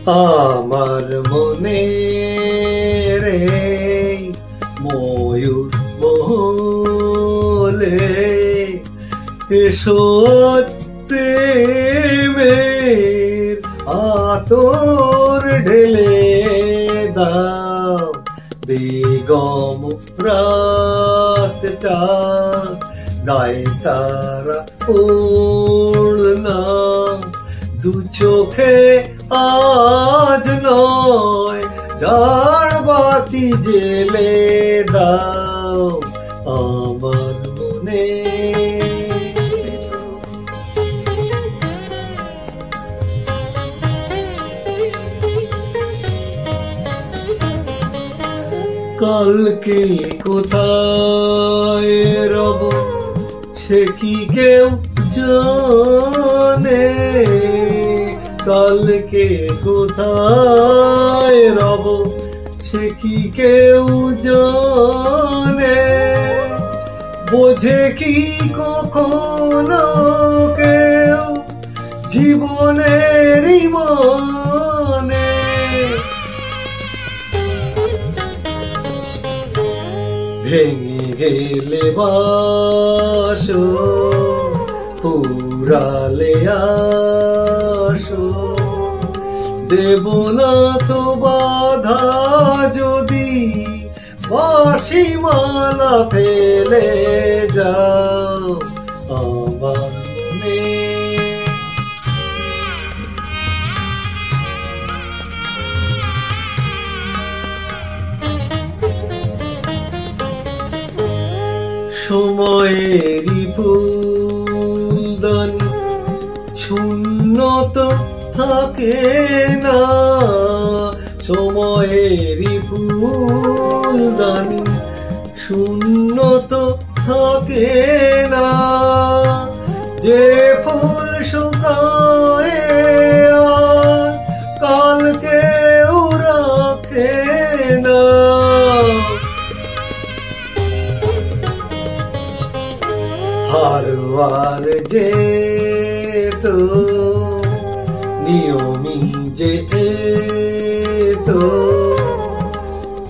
আমার মনে রে ময়ূর মহলে এসো প্রেমের আতর ঢেলে দাও বেগম রাতটা গায়ে তারা ওড়না দু চোখে আজ নয় ঝাড় বাতি জেলে দাও আমার মনে কালকে কোথায় রব সে কি কেউ জানে কালকে কোথায় রব সে কি কেউ জানে বোঝে কি কখনো কেউ জীবনের মানে ভেঙে গেলে বাসো পুরালে আসো দেব না তো বাধা যদি বাঁশি মালা ফেলে যাও আমার মনে সময়েরই ফুলদানি শূন্য তো থাকে না সময়েরই ফুলদানি শূন্য তো থাকে না যে ফুল শুকায় আর কালকেও রাখে না হারবার যে তো নিয়মি যে তো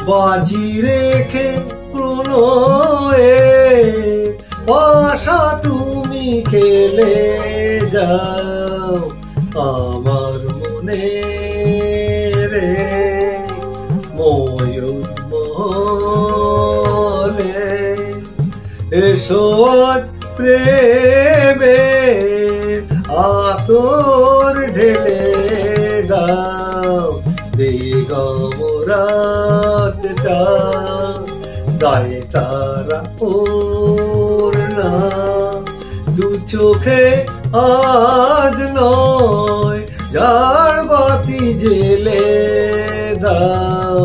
বাজি রেখে প্রণয়ের পাশা তুমি খেলে যাও আমার মনে রে ময়ূর মহলে এসো আজ প্রেমের আতর ঢেলে দাও বেগম রাতটা গায়ে তারা ওড়না দু চোখে আজ নয় ঝাড় বাতি জেলে দাও